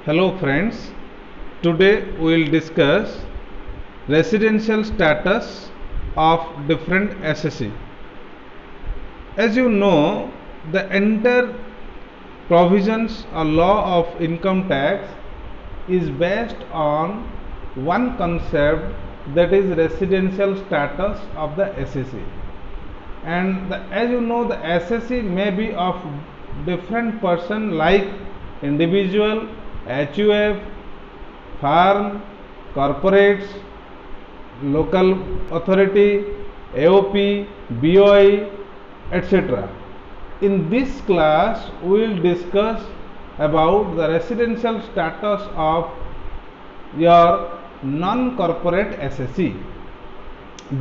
Hello friends, today we will discuss residential status of different SSC. As you know, the entire provisions or law of income tax is based on one concept, that is residential status of the SSC. And as you know, the SSC may be of different person like individual, HUF, farm, corporates, local authority, AOP, BOI, etc. In this class, we will discuss about the residential status of your non-corporate SSC.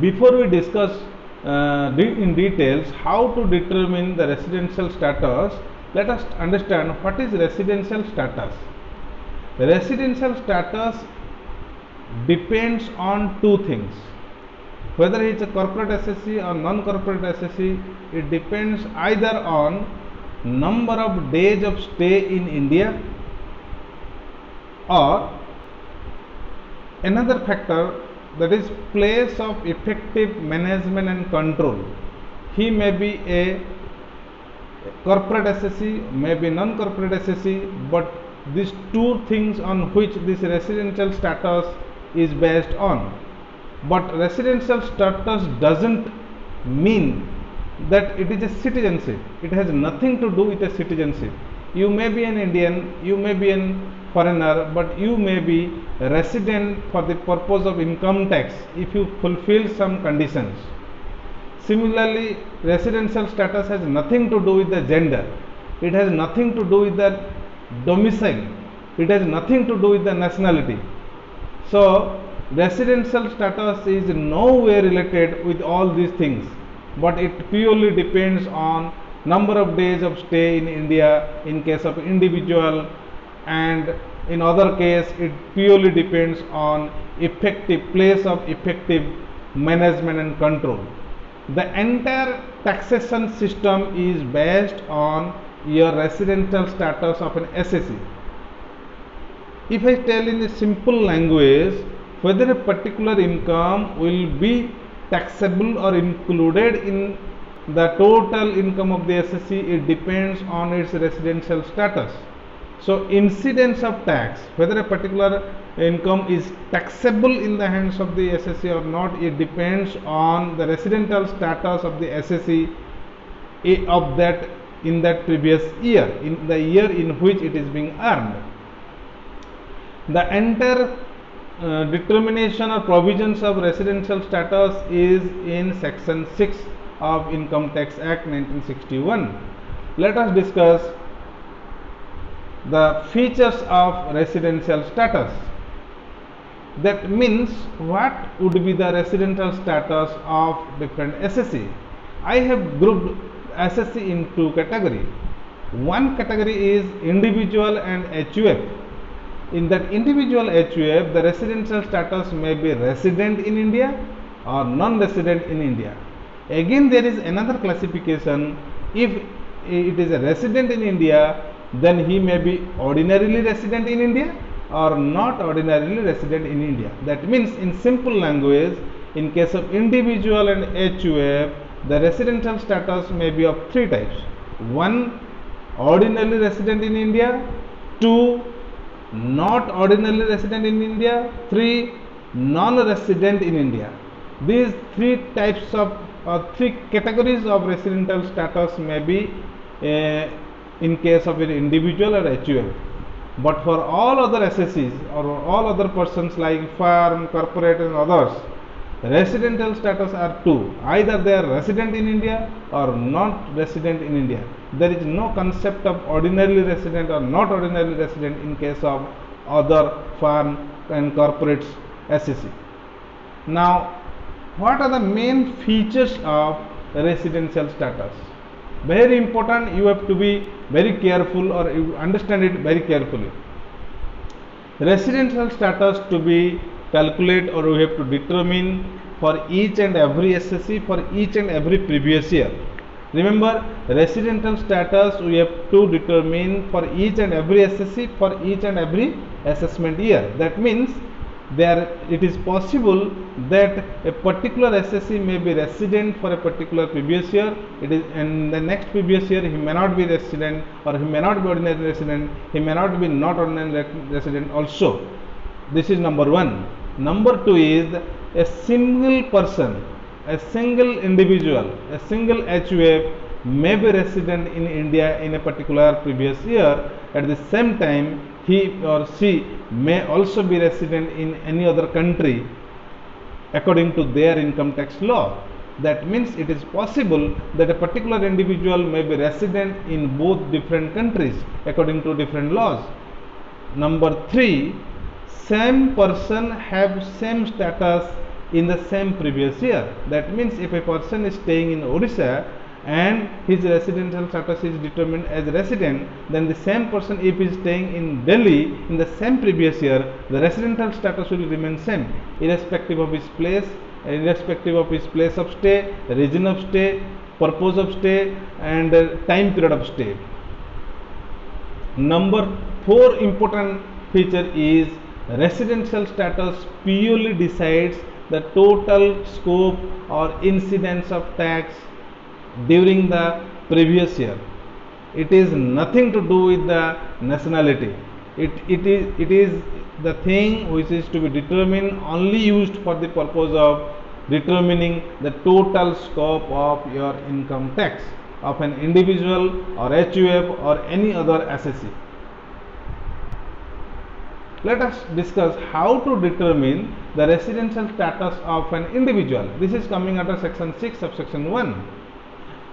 Before we discuss in details how to determine the residential status, let us understand what is residential status. Residential status depends on two things. Whether it is a corporate SSC or non-corporate SSC, it depends either on number of days of stay in India, or another factor, that is place of effective management and control. He may be a corporate SSC, may be non-corporate SSC, but these two things on which this residential status is based on. But residential status doesn't mean that it is a citizenship. It has nothing to do with a citizenship. You may be an Indian, you may be a foreigner, but you may be a resident for the purpose of income tax if you fulfill some conditions. Similarly, residential status has nothing to do with the gender. It has nothing to do with the domicile. It has nothing to do with the nationality. So, residential status is no way related with all these things, but it purely depends on number of days of stay in India in case of individual, and in other case it purely depends on effective place of effective management and control. The entire taxation system is based on your residential status of an SSC. If I tell in a simple language whether a particular income will be taxable or included in the total income of the SSC, it depends on its residential status. So, incidence of tax, whether a particular income is taxable in the hands of the SSC or not, it depends on the residential status of the SSC of that in that previous year, in the year in which it is being earned. The entire determination or provisions of residential status is in section 6 of Income Tax Act 1961. Let us discuss the features of residential status. That means what would be the residential status of different SSC. I have grouped SSC in two categories. One category is individual and HUF. In that individual HUF, the residential status may be resident in India or non-resident in India. Again, there is another classification. If it is a resident in India, then he may be ordinarily resident in India or not ordinarily resident in India. That means, in simple language, in case of individual and HUF, the residential status may be of three types. 1. Ordinarily resident in India. 2. Not ordinarily resident in India. 3. Non-resident in India. These three types of three categories of residential status may be in case of an individual or HUF. But for all other SSCs or all other persons like farm, corporate and others, residential status are two. Either they are resident in India or not resident in India. There is no concept of ordinarily resident or not ordinarily resident in case of other farm and corporates SSC. Now, what are the main features of residential status? Very important, you have to be very careful, or you understand it very carefully. Residential status to be calculate, or we have to determine for each and every SSC for each and every previous year. Remember, residential status we have to determine for each and every SSC, for each and every assessment year. That means there it is possible that a particular SSC may be resident for a particular previous year. It is in the next previous year he may not be resident, or he may not be ordinary resident, he may not be not ordinary resident also. This is number one. Number two is a single person, a single individual, a single HUF may be resident in India in a particular previous year. At the same time, he or she may also be resident in any other country according to their income tax law. That means it is possible that a particular individual may be resident in both different countries according to different laws. Number three, same person have same status in the same previous year. That means if a person is staying in Odisha and his residential status is determined as resident, then the same person, if he is staying in Delhi in the same previous year, the residential status will remain same irrespective of his place, of stay, region of stay, purpose of stay, and time period of stay. Number four important feature is residential status purely decides the total scope or incidence of tax during the previous year. It is nothing to do with the nationality. It is the thing which is to be determined, only used for the purpose of determining the total scope of your income tax of an individual or HUF or any other SSC. Let us discuss how to determine the residential status of an individual. This is coming under section 6 subsection 1.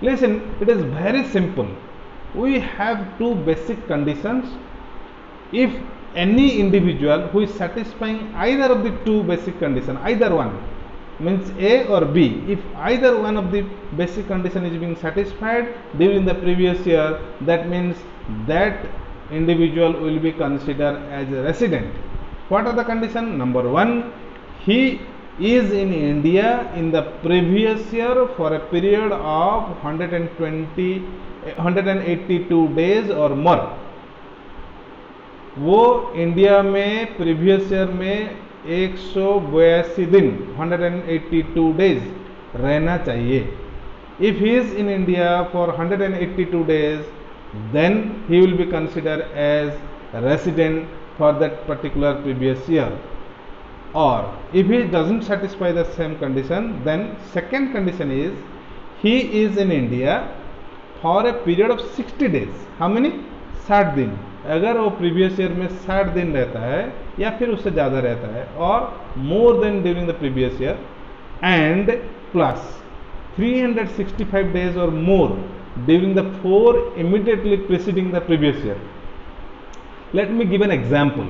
Listen, it is very simple. We have two basic conditions. If any individual who is satisfying either of the two basic conditions, either one means A or B, if either one of the basic condition is being satisfied during the previous year, that means that individual will be considered as a resident. What are the conditions? Number one, he is in India in the previous year for a period of 182 days or more. वो India में previous year में 182 दिन 182 days रहना चाहिए. If he is in India for 182 days, then he will be considered as a resident for that particular previous year. Or if he doesn't satisfy the same condition, then second condition is he is in India for a period of 60 days. How many? 60 दिन. अगर वो previous year में 60 दिन रहता है या फिर उससे ज़्यादा रहता है, और more than during the previous year, and plus 365 days or more during the 4 immediately preceding the previous year. Let me give an example.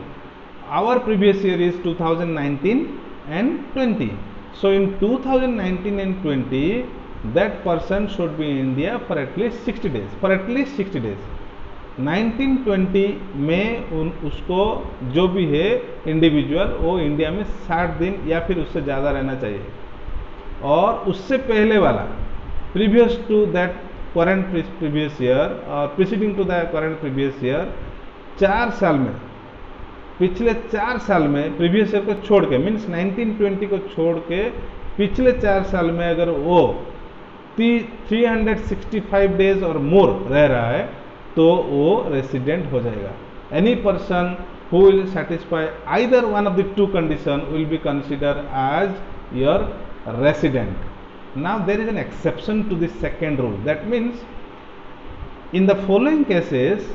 Our previous year is 2019 and 20. So in 2019 and 20, that person should be in India for at least 60 days. For at least 60 days. 1920 में उसको जो भी है individual वो India में 60 दिन या फिर उससे ज़्यादा रहना चाहिए. और उससे पहले वाला previous to that current previous year और preceding to the current previous year 4 साल में, पिछले 4 साल में प्रीवियस ईयर को छोड़ के, मीन्स 1920 को छोड़ के पिछले 4 साल में अगर वो 365 डेज और मोर रह रहा है तो वो रेसिडेंट हो जाएगा. Any person who will satisfy either one of the two condition will be consider as your resident. Now there is an exception to this second rule. That means in the following cases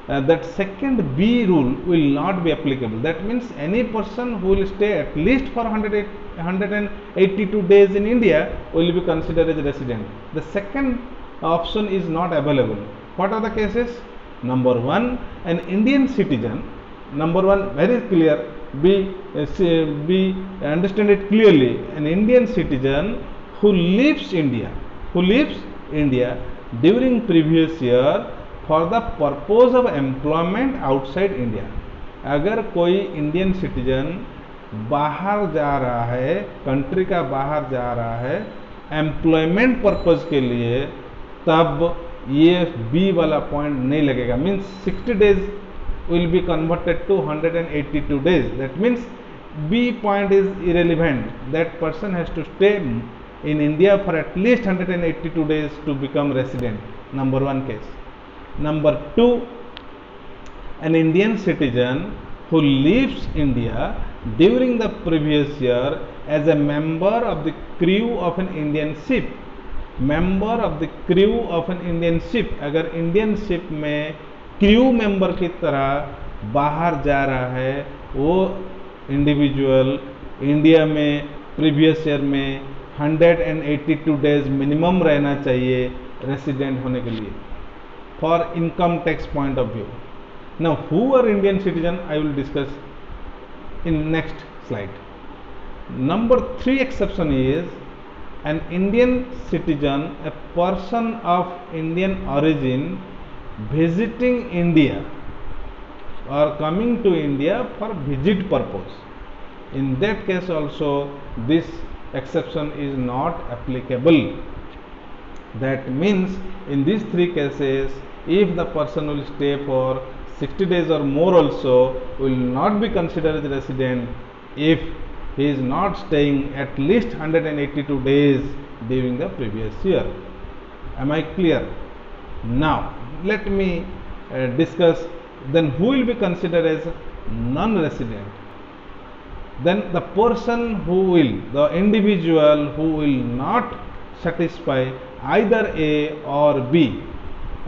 that second B rule will not be applicable. That means any person who will stay at least for 182 days in India will be considered as a resident. The second option is not available. What are the cases? Number one, an Indian citizen. Number one, very clear. Be understand it clearly. An Indian citizen who lives India during previous year for the purpose of employment outside India. अगर कोई Indian citizen बाहर जा रहा है, country का बाहर जा रहा है एम्प्लॉयमेंट पर्पज़ के लिए, तब ये बी वाला पॉइंट नहीं लगेगा। Means 60 days will be converted to 182 days. That means B point is irrelevant. That person has to stay in India for at least 182 days to become resident. Number one case. Number two, an Indian citizen who leaves India during the previous year as a member of the crew of an Indian ship. Member of the crew of an Indian ship, अगर Indian ship में crew member की तरह बाहर जा रहा है, वो individual India में प्रीवियस ईयर में 182 डेज मिनिमम रहना चाहिए रेसिडेंट होने के लिए for income tax point of view. Now who are Indian citizen I will discuss in next slide. Number 3 exception is an Indian citizen, a person of Indian origin visiting India or coming to India for visit purpose. In that case also this exception is not applicable. That means in these 3 cases, if the person will stay for 60 days or more also, will not be considered as a resident if he is not staying at least 182 days during the previous year. Am I clear? Now let me discuss then who will be considered as non-resident. Then the person who will, the individual who will not satisfy either A or B.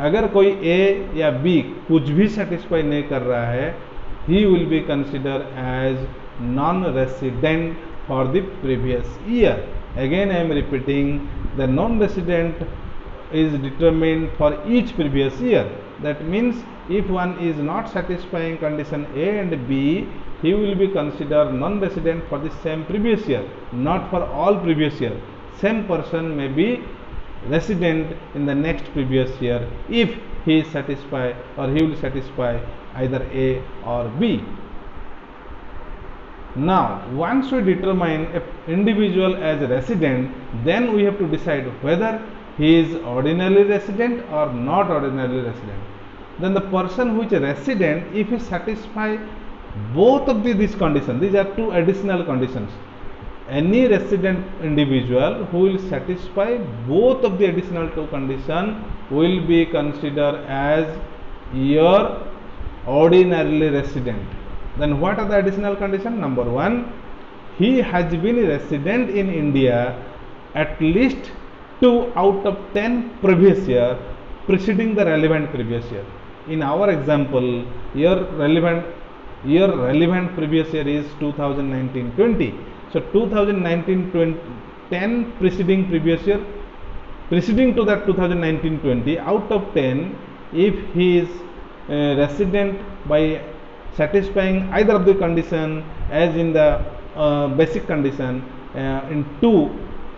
अगर कोई A या B कुछ भी satisfy नहीं कर रहा है, he will be considered as non-resident for the previous year. Again I am repeating, the non-resident is determined for each previous year. That means if one is not satisfying condition A and B, he will be considered non-resident for the same previous year, not for all previous year. Same person may be resident in the next previous year if he is satisfied or he will satisfy either A or B. Now once we determine an individual as a resident, then we have to decide whether he is ordinarily resident or not ordinarily resident. Then the person who is a resident, if he satisfy both of these conditions, these are 2 additional conditions. Any resident individual who will satisfy both of the additional 2 conditions will be considered as your ordinarily resident. Then what are the additional conditions? Number 1, he has been a resident in India at least 2 out of 10 previous year preceding the relevant previous year. In our example, your relevant previous year is 2019-20. So 2019-20 10 preceding previous year, preceding to that 2019-20, out of 10, if he is resident by satisfying either of the condition as in the basic condition, in 2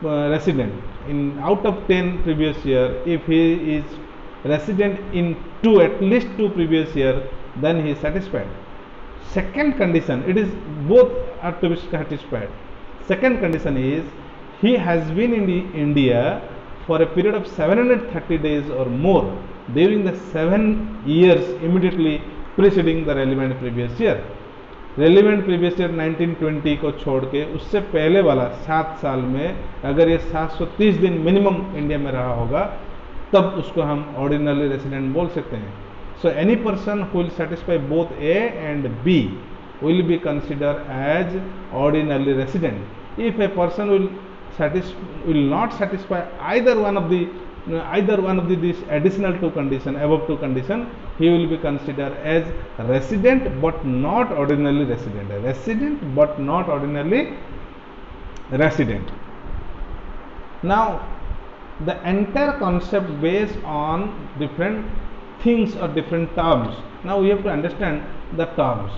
resident in out of 10 previous year, if he is resident in 2 at least 2 previous year, then he is satisfied. Second condition, it is both are to be satisfied. Second condition is he has been in the India for a period of 730 days or more during the 7 years immediately preceding the relevant previous year. Relevant previous year 1920 को छोड़ के उससे पहले वाला 7 साल में अगर ये 730 दिन मिनिमम इंडिया में रहा होगा, तब उसको हम ऑर्डिनरी रेसिडेंट बोल सकते हैं. So any person who will satisfy both A and B will be considered as ordinarily resident. If a person will not satisfy either one of the these additional 2 condition, above 2 condition, he will be considered as resident but not ordinarily resident. Resident but not ordinarily resident. Now the entire concept based on different things or different terms. Now we have to understand the terms.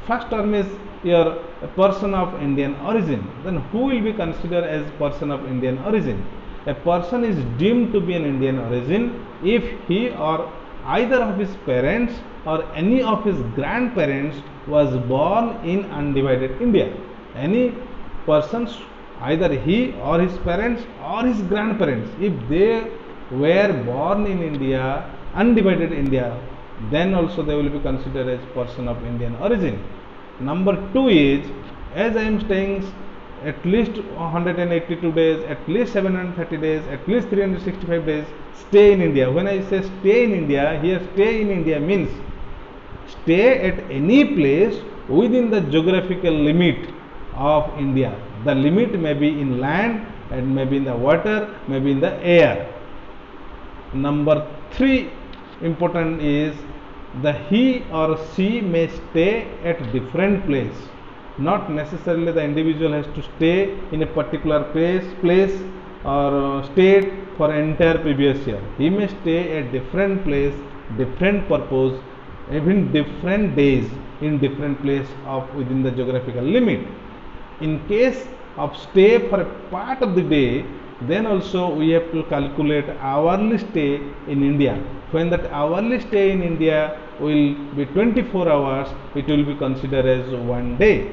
First term is your person of Indian origin. Then who will be considered as person of Indian origin? A person is deemed to be an Indian origin if he or either of his parents or any of his grandparents was born in undivided India. Any persons, either he or his parents or his grandparents, if they were born in India, undivided India, then also they will be considered as person of Indian origin. Number 2 is, as I am staying at least 182 days, at least 730 days, at least 365 days, stay in India. When I say stay in India, here stay in India means stay at any place within the geographical limit of India. The limit may be in land and maybe in the water, maybe in the air. Number 3 important is the he or she may stay at different place. Not necessarily the individual has to stay in a particular place or state for entire previous year. He may stay at different place, different purpose, even different days in different place of within the geographical limit. In case of stay for a part of the day, then also we have to calculate hourly stay in India. When that hourly stay in India will be 24 hours, it will be considered as one day.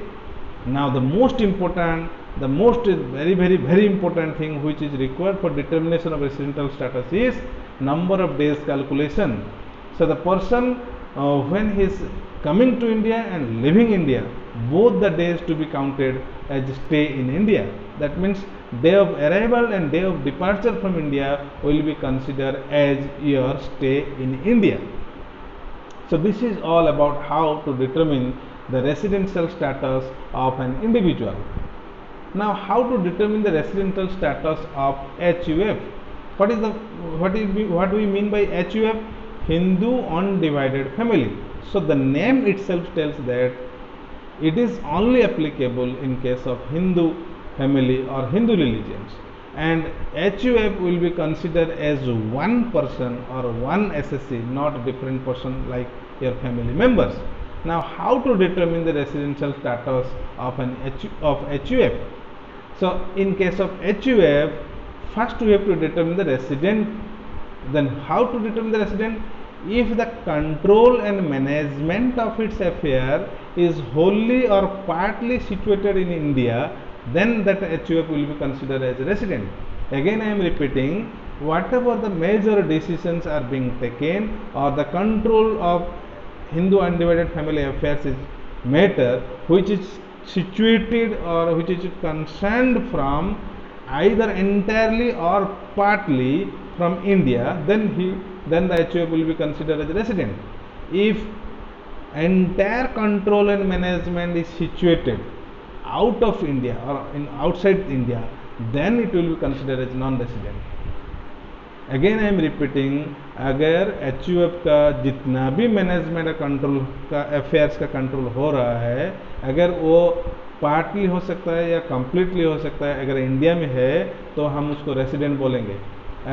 Now the most important, the most very important thing which is required for determination of residential status is number of days calculation. So the person when he is coming to India and leaving India, both the days to be counted as stay in India. That means day of arrival and day of departure from India will be considered as your stay in India. So this is all about how to determine the residential status of an individual. Now how to determine the residential status of HUF? What do we mean by HUF? Hindu undivided family. So the name itself tells that it is only applicable in case of Hindu family or Hindu religions, and HUF will be considered as one person or one SSC, not different person like your family members. Now how to determine the residential status of HUF? So in case of HUF, first we have to determine the resident. Then how to determine the resident? If the control and management of its affair is wholly or partly situated in India, then that HUF will be considered as a resident. Again I am repeating, whatever the major decisions are being taken or the control of Hindu undivided family affairs is matter which is situated or which is concerned from either entirely or partly from India, then the HUF will be considered as a resident. If entire control and management is situated out of India or outside India, then it will be considered as non-resident. Again I am repeating, अगर HUF का जितना भी management control का affairs का control हो रहा है, अगर वो पार्टली हो सकता है या कम्प्लीटली हो सकता है, अगर इंडिया में है तो हम उसको रेसिडेंट बोलेंगे.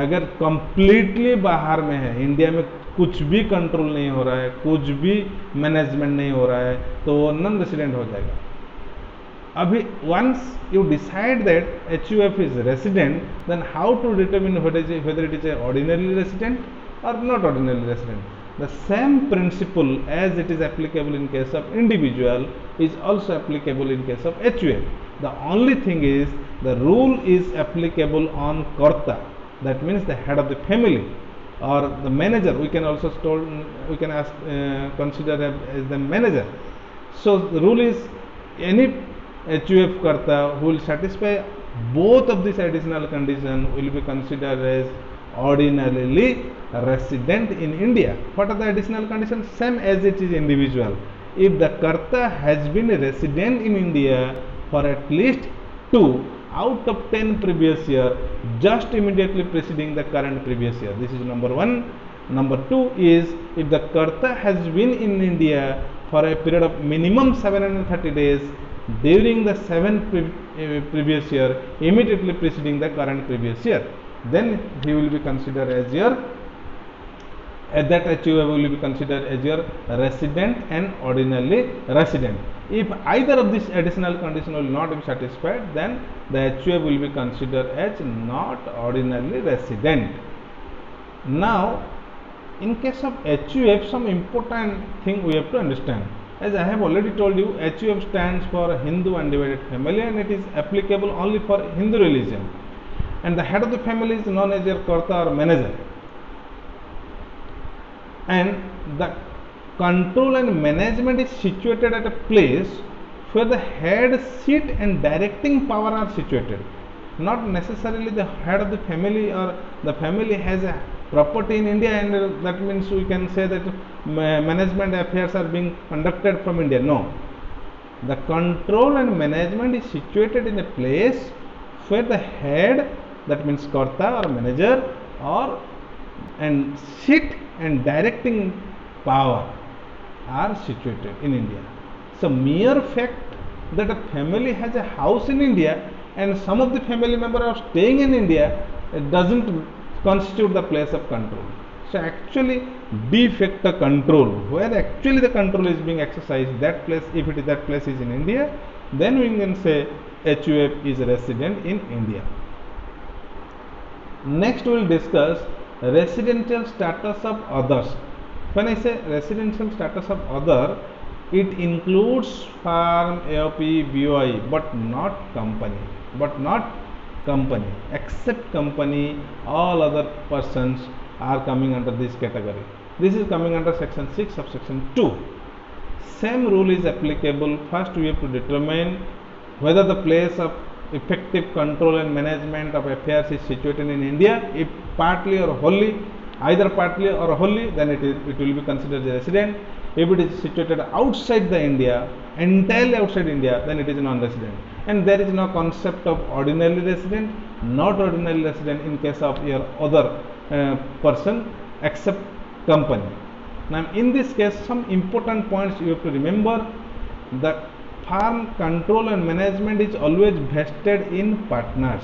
अगर कम्प्लीटली बाहर में है, इंडिया में कुछ भी कंट्रोल नहीं हो रहा है, कुछ भी मैनेजमेंट नहीं हो रहा है, तो वो नॉन रेसिडेंट हो जाएगा. अभी once you decide that HUF is resident, then how to determine whether it is a ordinary resident or not ordinary resident? The same principle as it is applicable in case of individual is also applicable in case of HUF. The only thing is the rule is applicable on Karta, that means the head of the family or the manager. We can also consider as the manager. So the rule is any HUF Karta who will satisfy both of these additional conditions will be considered as ordinarily resident in India. What are the additional conditions? Same as it is individual. If the Karta has been a resident in India for at least 2 out of 10 previous year, just immediately preceding the current previous year. This is number 1. Number 2 is if the Karta has been in India for a period of minimum 730 days during the 7th previous year, immediately preceding the current previous year, then he will be considered as your that HUF will be considered as your resident and ordinarily resident. If either of these additional conditions will not be satisfied, then the HUF will be considered as not ordinarily resident. Now, in case of HUF, some important thing we have to understand. As I have already told you, HUF stands for Hindu undivided family and it is applicable only for Hindu religion. and the head of the family is known as your karta or manager. And the control and management is situated at a place where the head seat and directing power are situated. Not necessarily the head of the family or the family has a property in India, and that means we can say that management affairs are being conducted from India. No, the control and management is situated in a place where the head, that means karta or manager, or and seat and directing power are situated in India. So mere fact that a family has a house in India and some of the family members are staying in India, it doesn't constitute the place of control. So actually de facto control, where actually the control is being exercised, that place, if it is that place is in India, then we can say HUF is resident in India. Next we will discuss residential status of others. When I say residential status of other, it includes farm, AOP, BOI, but not company. Except company, all other persons are coming under this category. This is coming under section 6 of section 2. Same rule is applicable. First we have to determine whether the place of effective control and management of affairs is situated in India. If partly or wholly, either partly or wholly, then it will be considered a resident. If it is situated outside the India, entirely outside India, then it is non-resident. And there is no concept of ordinarily resident, not ordinarily resident in case of your other person except company. Now in this case, some important points you have to remember. That farm control and management is always vested in partners.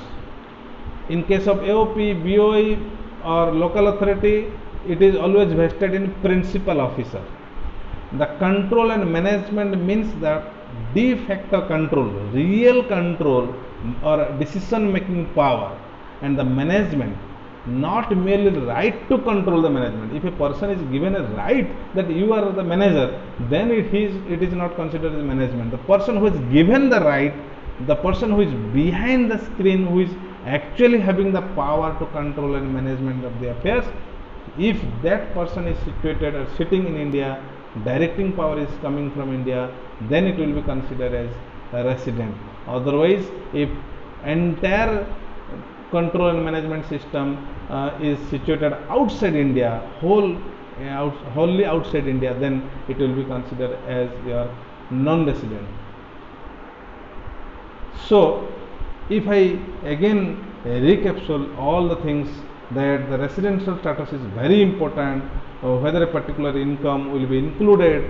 In case of AOP, BOI or local authority, it is always vested in principal officer. The control and management means the de facto control, real control or decision making power, and the management, not merely the right to control the management. If a person is given a right that you are the manager, then it is not considered as management. The person who is given the right, the person who is behind the screen, who is actually having the power to control and management of the affairs, if that person is situated or sitting in India, directing power is coming from India, then it will be considered as a resident. Otherwise, if entire control and management system is situated outside India, wholly outside India, then it will be considered as your non-resident. So if I again recapitulate all the things, that the residential status is very important, whether a particular income will be included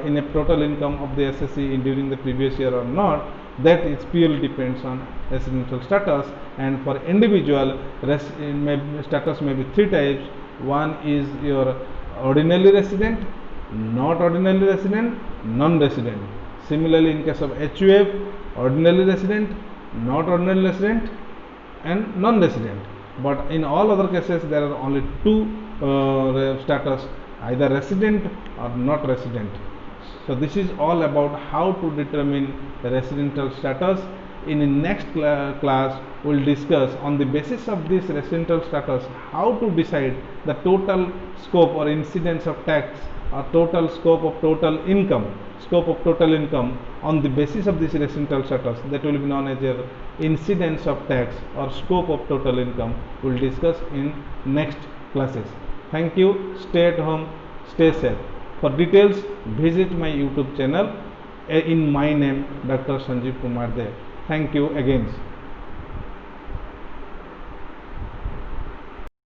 in a total income of the SSC during the previous year or not, that is purely depends on residential status. And for individual, status may be three types. One is your ordinarily resident, not ordinarily resident, non-resident. Similarly, in case of HUF, ordinarily resident, not ordinarily resident, and non-resident. But in all other cases, there are only two status, either resident or not resident. So this is all about how to determine the residential status. In the next class, we will discuss on the basis of this residential status how to decide the total scope or incidence of tax or total scope of total income, on the basis of this residential status, that will be known as your incidence of tax or scope of total income. We will discuss in next classes. Thank you. Stay at home, stay safe. For details, visit my YouTube channel in my name, Dr. Sanjeev Kumar Dev. Thank you again.